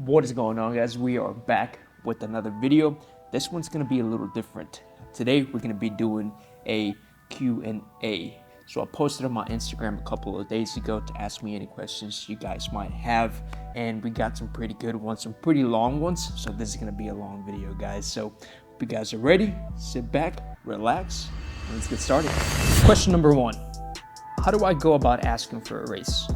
What is going on, guys? We are back with another video. This one's gonna be a little different. Today we're gonna be doing a Q&A. So I posted on my Instagram a couple of days ago to ask me any questions you guys might have, and we got some pretty good ones, some pretty long ones. So this is gonna be a long video, guys. So hope you guys are ready. Sit back, relax, and let's get started. Question number one: how do I go about asking for a raise?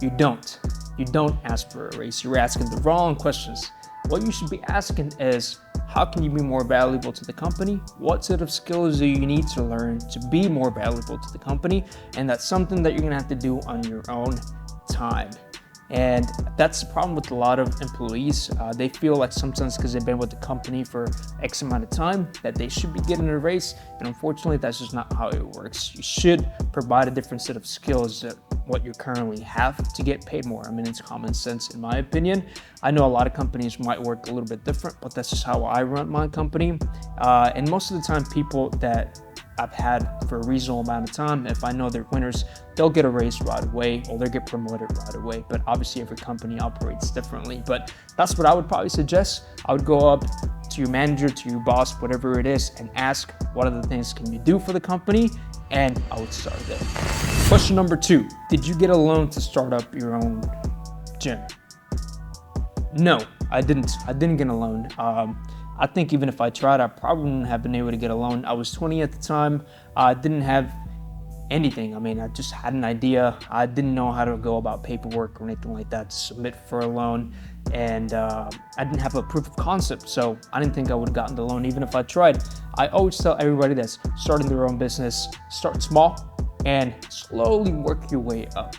You don't ask for a raise. You're asking the wrong questions. What you should be asking is, how can you be more valuable to the company? What set of skills do you need to learn to be more valuable to the company? And that's something that you're gonna have to do on your own time. And that's the problem with a lot of employees. They feel like sometimes because they've been with the company for X amount of time that they should be getting a raise. And unfortunately, that's just not how it works. You should provide a different set of skills that what you currently have to get paid more. I mean, it's common sense in my opinion. I know a lot of companies might work a little bit different, but that's just how I run my company. And most of the time, people that I've had for a reasonable amount of time, if I know they're winners, they'll get a raise right away or they'll get promoted right away. But obviously every company operates differently. But that's what I would probably suggest. I would go up to your manager, to your boss, whatever it is, and ask what other things can you do for the company, and I would start there. Question number two: did you get a loan to start up your own gym? No, I didn't. I didn't get a loan. I think even if I tried, I probably wouldn't have been able to get a loan. I was 20 at the time. I didn't have anything. I mean, I just had an idea. I didn't know how to go about paperwork or anything like that to submit for a loan. And I didn't have a proof of concept. So I didn't think I would have gotten the loan even if I tried. I always tell everybody that's starting their own business, start small and slowly work your way up.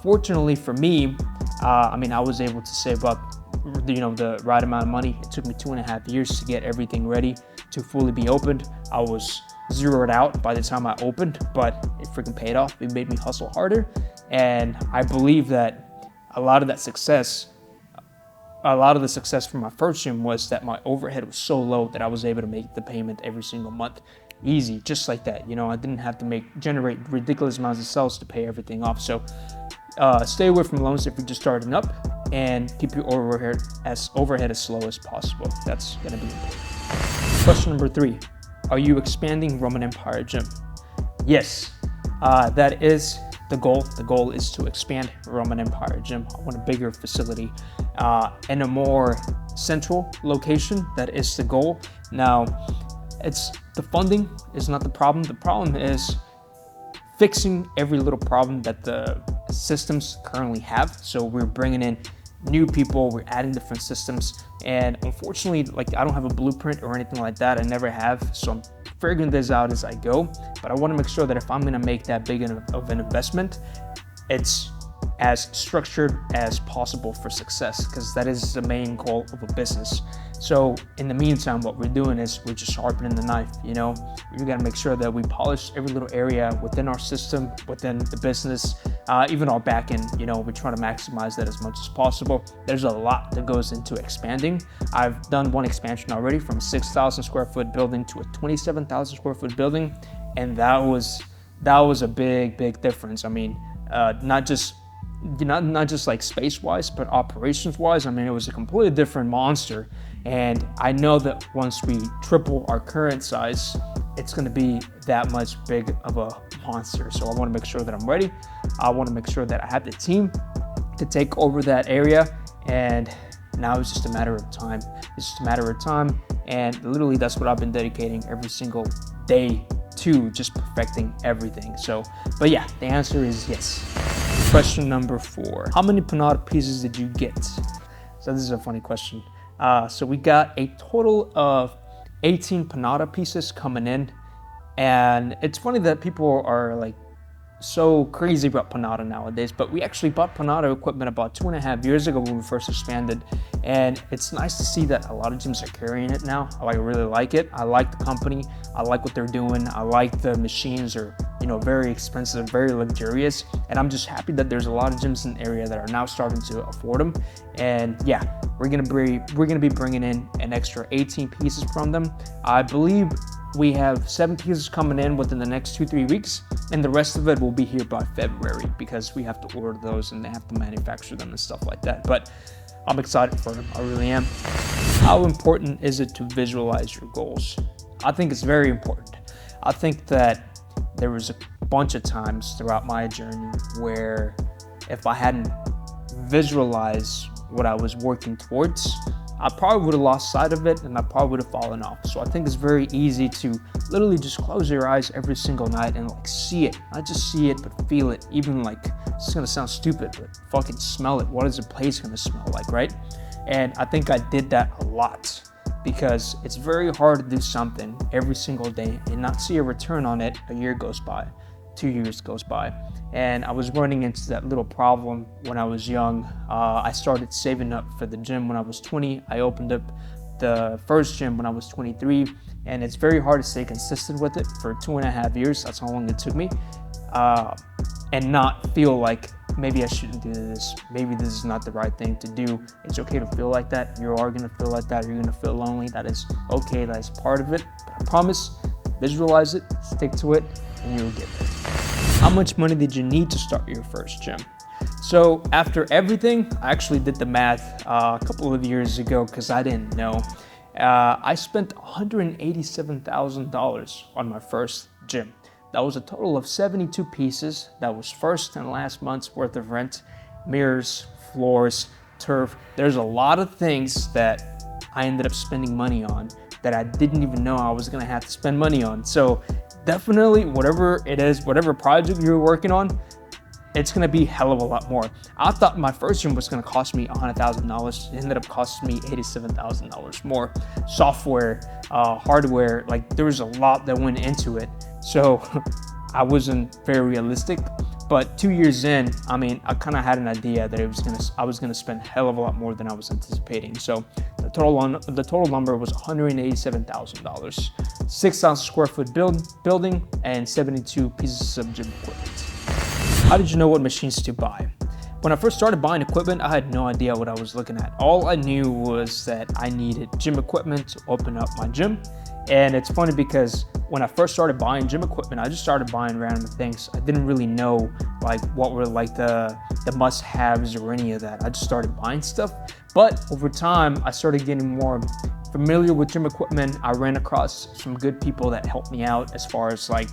Fortunately for me, I was able to save up the right amount of money. It took me 2.5 years to get everything ready to fully be opened. I was zeroed out by the time I opened, but it freaking paid off. It made me hustle harder. And I believe that a lot of the success from my first gym was that my overhead was so low that I was able to make the payment every single month easy, just like that. I didn't have to generate ridiculous amounts of sales to pay everything off. So stay away from loans if you're just starting up, and keep your overhead as slow as possible. That's gonna be important. Question number three: are you expanding Roman Empire Gym? Yes, that is the goal. The goal is to expand Roman Empire Gym. I want a bigger facility in a more central location. That is the goal. Now, the funding is not the problem. The problem is fixing every little problem that the systems currently have. So we're bringing in new people, we're adding different systems, and unfortunately, I don't have a blueprint or anything like that. I never have, so I'm figuring this out as I go. But I want to make sure that if I'm going to make that big of an investment, it's as structured as possible for success, because that is the main goal of a business. So in the meantime, what we're doing is we're just sharpening the knife. We got to make sure that we polish every little area within our system, within the business, even our back end. We try to maximize that as much as possible. There's a lot that goes into expanding. I've done one expansion already from a 6,000 square foot building to a 27,000 square foot building, and that was a big difference. I mean, not just like space-wise, but operations-wise. I mean, it was a completely different monster. And I know that once we triple our current size, it's going to be that much big of a monster. So I want to make sure that I'm ready. I want to make sure that I have the team to take over that area. And now it's just a matter of time. And literally that's what I've been dedicating every single day to, just perfecting everything. But yeah, the answer is yes. Question number four: how many Panata pieces did you get? So this is a funny question. So we got a total of 18 Panata pieces coming in. And it's funny that people are so crazy about Panata nowadays, but we actually bought Panata equipment about 2.5 years ago when we first expanded. And it's nice to see that a lot of gyms are carrying it now. I really like it. I like the company. I like what they're doing. I like the machines are, very expensive, very luxurious. And I'm just happy that there's a lot of gyms in the area that are now starting to afford them. And yeah, we're gonna be bringing in an extra 18 pieces from them. I believe we have 7 pieces coming in within the next 2-3 weeks, and the rest of it will be here by February because we have to order those and they have to manufacture them and stuff like that. But I'm excited for him. I really am. How important is it to visualize your goals? I think it's very important. I think that there was a bunch of times throughout my journey where if I hadn't visualized what I was working towards, I probably would have lost sight of it and I probably would have fallen off. So I think it's very easy to literally just close your eyes every single night and like see it. Not just see it, but feel it. Even like, it's gonna sound stupid, but fucking smell it. What is a place gonna smell like, right? And I think I did that a lot because it's very hard to do something every single day and not see a return on it. A year goes by, 2 years goes by. And I was running into that little problem when I was young. I started saving up for the gym when I was 20. I opened up the first gym when I was 23, and it's very hard to stay consistent with it for 2.5 years. That's how long it took me, and not feel like maybe I shouldn't do this. Maybe this is not the right thing to do. It's okay to feel like that. You are gonna feel like that. You're gonna feel lonely. That is okay. That is part of it. But I promise, visualize it, stick to it, and you'll get there. How much money did you need to start your first gym? So after everything, I actually did the math a couple of years ago because I didn't know. I spent $187,000 on my first gym. That was a total of 72 pieces. That was first and last month's worth of rent, mirrors, floors, turf. There's a lot of things that I ended up spending money on that I didn't even know I was gonna have to spend money on. So definitely, whatever it is, whatever project you're working on, it's gonna be a hell of a lot more. I thought my first gym was gonna cost me $100,000. It ended up costing me $87,000 more. Software, hardware, like there was a lot that went into it. So I wasn't very realistic. But 2 years in, I mean, I kind of had an idea that I was gonna spend a hell of a lot more than I was anticipating. So the total number was $187,000, 6,000 square foot building, and 72 pieces of gym equipment. How did you know what machines to buy? When I first started buying equipment, I had no idea what I was looking at. All I knew was that I needed gym equipment to open up my gym. And it's funny because when I first started buying gym equipment, I just started buying random things. I didn't really know like what were like the must-haves or any of that. I just started buying stuff. But over time, I started getting more familiar with gym equipment. I ran across some good people that helped me out as far as like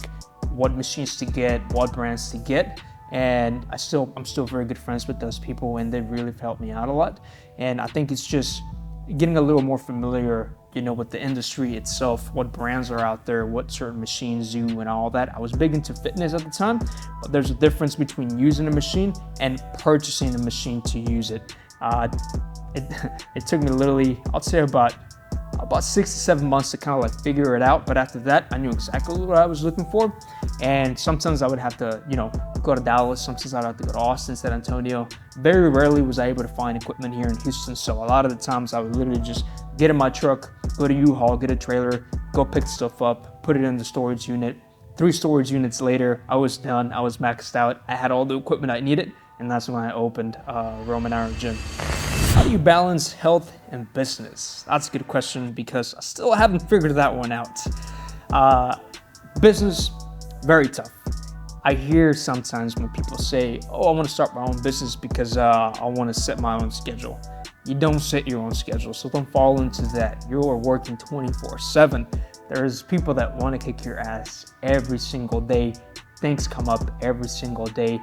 what machines to get, what brands to get. And I'm still very good friends with those people, and they've really helped me out a lot. And I think it's just getting a little more familiar, you know, with the industry itself, what brands are out there, what certain machines do and all that. I was big into fitness at the time, but there's a difference between using a machine and purchasing a machine to use it. It took me literally, I'd say about 6 to 7 months to kind of like figure it out. But after that, I knew exactly what I was looking for. And sometimes I would have to, you know, go to Dallas. Sometimes I'd have to go to Austin, San Antonio. Very rarely was I able to find equipment here in Houston. So a lot of the times I would literally just get in my truck, go to U-Haul, get a trailer, go pick stuff up, put it in the storage unit. 3 storage units later, I was done. I was maxed out. I had all the equipment I needed. And that's when I opened Roman Arrow Gym. How do you balance health and business? That's a good question because I still haven't figured that one out. Business, very tough. I hear sometimes when people say, oh, I want to start my own business because I want to set my own schedule. You don't set your own schedule, so don't fall into that. You're working 24/7. There's people that want to kick your ass every single day. Things come up every single day.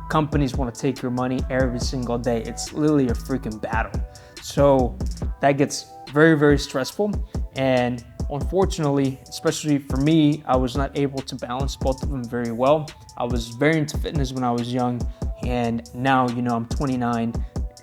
Companies want to take your money every single day. It's literally a freaking battle. So that gets very, very stressful. And unfortunately, especially for me, I was not able to balance both of them very well. I was very into fitness when I was young. And now, you know, I'm 29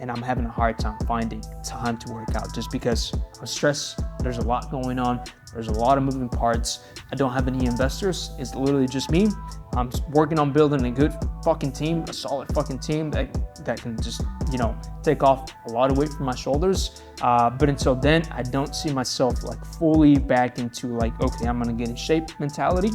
and I'm having a hard time finding time to work out just because I'm stressed. There's a lot going on. There's a lot of moving parts. I don't have any investors. It's literally just me. I'm working on building a good fucking team, a solid fucking team that can just, you know, take off a lot of weight from my shoulders. But until then, I don't see myself like fully back into like, okay, I'm gonna get in shape mentality.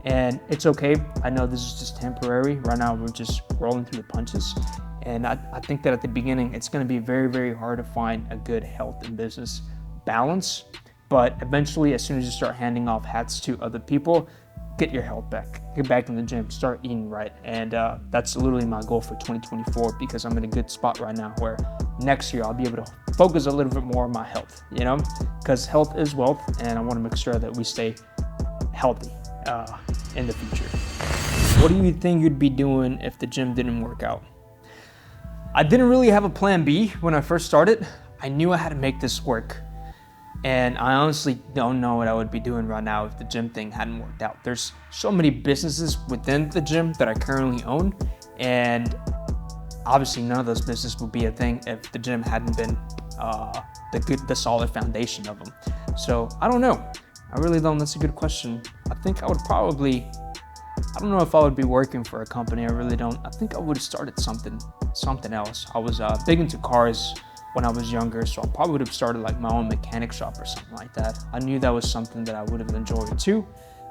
And it's okay. I know this is just temporary. Right now, we're just rolling through the punches. And I think that at the beginning, it's gonna be very, very hard to find a good health and business balance. But eventually, as soon as you start handing off hats to other people, get your health back. Get back in the gym, start eating right. And that's literally my goal for 2024 because I'm in a good spot right now where next year I'll be able to focus a little bit more on my health, you know, because health is wealth, and I want to make sure that we stay healthy in the future. What do you think you'd be doing if the gym didn't work out? I didn't really have a plan B when I first started. I knew I had to make this work. And I honestly don't know what I would be doing right now if the gym thing hadn't worked out. There's so many businesses within the gym that I currently own, and obviously none of those businesses would be a thing if the gym hadn't been the solid foundation of them. So I don't know. I really don't. That's a good question. I think I would probably, I don't know if I would be working for a company. I really don't. I think I would have started something else. I was big into cars when I was younger, so I probably would have started like my own mechanic shop or something like that. I knew that was something that I would have enjoyed too.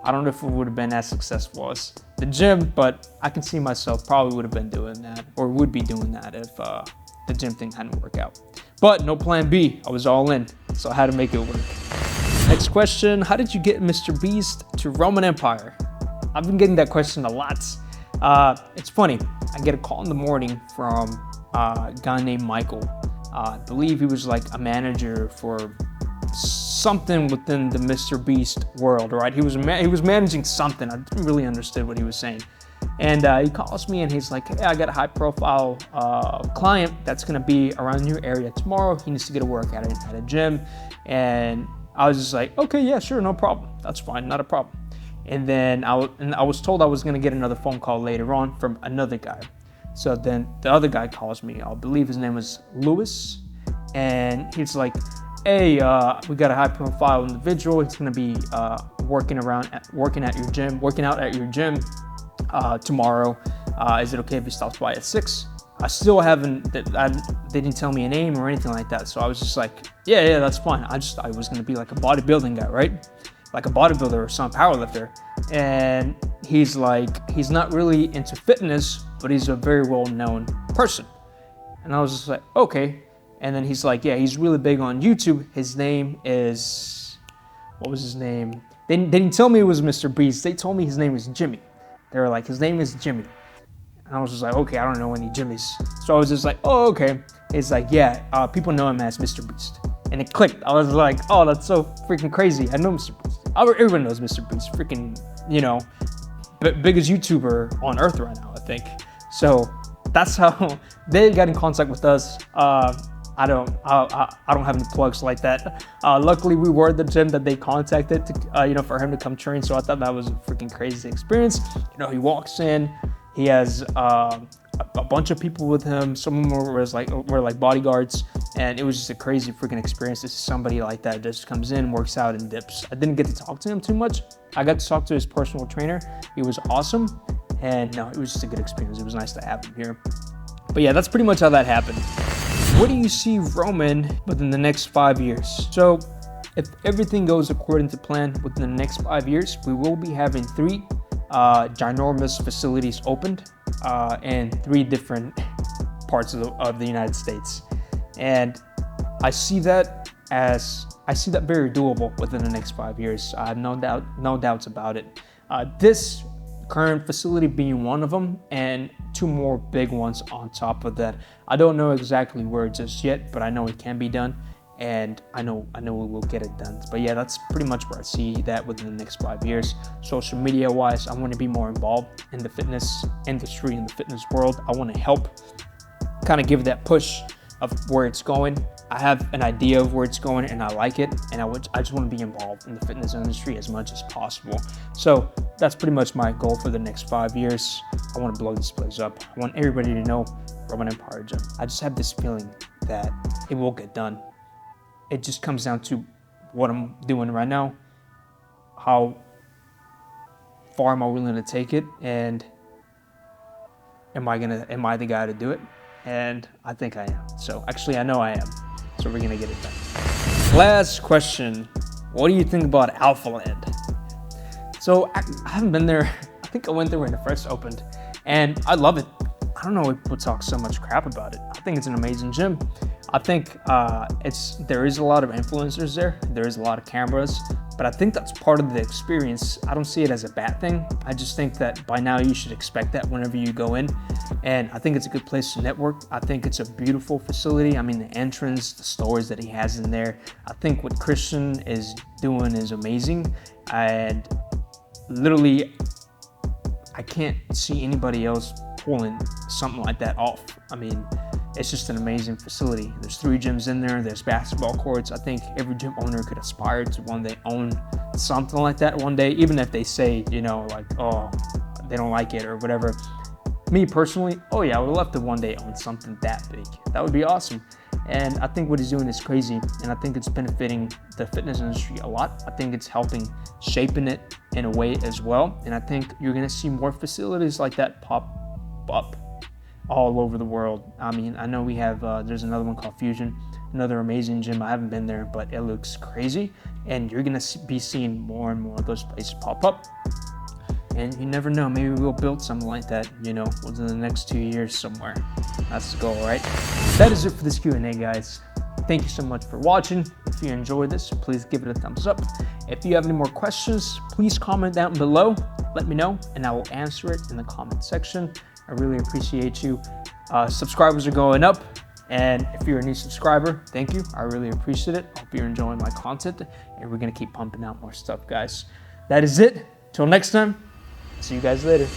I don't know if it would have been as successful as the gym, but I can see myself probably would have been doing that, or would be doing that if the gym thing hadn't worked out. But no plan B, I was all in, so I had to make it work. Next question, how did you get Mr. Beast to Roman Empire? I've been getting that question a lot. It's funny, I get a call in the morning from a guy named Michael. I believe he was like a manager for something within the Mr. Beast world, right? He was managing something. I didn't really understand what he was saying. And he calls me and he's like, hey, I got a high profile client that's gonna be around your area tomorrow. He needs to get a workout at a gym. And I was just like, okay, yeah, sure, no problem. That's fine, not a problem. And then I was told I was gonna get another phone call later on from another guy. So then the other guy calls me, I believe his name was Lewis, and he's like, hey, we got a high profile individual. He's gonna be working out at your gym tomorrow. Is it okay if he stops by at 6? I still haven't, they didn't tell me a name or anything like that. So I was just like, yeah, that's fine. I just thought it was gonna be like a bodybuilding guy, right? Like a bodybuilder or some powerlifter. And he's like, he's not really into fitness, but he's a very well-known person. And I was just like, okay. And then he's like, yeah, he's really big on YouTube. His name is, what was his name? They didn't tell me it was Mr. Beast. They told me his name is Jimmy. They were like, his name is Jimmy. And I was just like, okay, I don't know any Jimmys. So I was just like, oh, okay. He's like, yeah, people know him as Mr. Beast. And it clicked. I was like, oh, that's so freaking crazy. I know Mr. Beast. Everyone knows Mr. Beast. Freaking, you know, biggest YouTuber on earth right now, I think. So that's how they got in contact with us. I don't have any plugs like that. Luckily, we were the gym that they contacted to, for him to come train. So I thought that was a freaking crazy experience. You know, he walks in, he has a bunch of people with him. Some of them were like bodyguards, and it was just a crazy freaking experience to see somebody like that just comes in, works out, and dips. I didn't get to talk to him too much. I got to talk to his personal trainer. He was awesome, and no, it was just a good experience. It was nice to have him here. But yeah, that's pretty much how that happened. What do you see Roman within the next 5 years? So if everything goes according to plan, within the next 5 years, we will be having 3 ginormous facilities opened in 3 different parts of the United States. And I see that very doable within the next 5 years. I have no doubts about it. This current facility being one of them, and 2 more big ones on top of that. I don't know exactly where just yet, but I know it can be done, and I know we will get it done. But yeah, that's pretty much where I see that within the next 5 years. Social media wise, I want to be more involved in the fitness industry, in the fitness world. I want to help kind of give that push of where it's going. I have an idea of where it's going, and I like it, and I just want to be involved in the fitness industry as much as possible. So that's pretty much my goal for the next 5 years. I want to blow this place up. I want everybody to know Roman Empire Gym. I just have this feeling that it will get done. It just comes down to what I'm doing right now, how far am I willing to take it, and am I the guy to do it? And I think I am. So actually, I know I am. So we're gonna get it done. Last question. What do you think about Alphaland? So I haven't been there. I think I went there when it first opened, and I love it. I don't know why people talk so much crap about it. I think it's an amazing gym. I think there is a lot of influencers there. There is a lot of cameras. But I think that's part of the experience. I don't see it as a bad thing. I just think that by now you should expect that whenever you go in. And I think it's a good place to network. I think it's a beautiful facility. I mean, the entrance, the stores that he has in there. I think what Christian is doing is amazing. And literally, I can't see anybody else pulling something like that off. I mean, it's just an amazing facility. There's 3 gyms in there. There's basketball courts. I think every gym owner could aspire to one day own something like that one day, even if they say, you know, like, oh, they don't like it or whatever. Me personally, oh yeah, I would love to one day own something that big. That would be awesome. And I think what he's doing is crazy, and I think it's benefiting the fitness industry a lot. I think it's helping shaping it in a way as well. And I think you're gonna see more facilities like that pop up all over the world. I mean, I know we have, there's another one called Fusion, another amazing gym. I haven't been there, but it looks crazy. And you're gonna be seeing more and more of those places pop up. And you never know, maybe we'll build something like that, you know, within the next 2 years somewhere. That's the goal, right? That is it for this Q&A, guys. Thank you so much for watching. If you enjoyed this, please give it a thumbs up. If you have any more questions, please comment down below. Let me know, and I will answer it in the comment section. I really appreciate you. Subscribers are going up, and if you're a new subscriber, thank you. I really appreciate it. Hope you're enjoying my content, and we're gonna keep pumping out more stuff, guys. That is it. Till next time, see you guys later.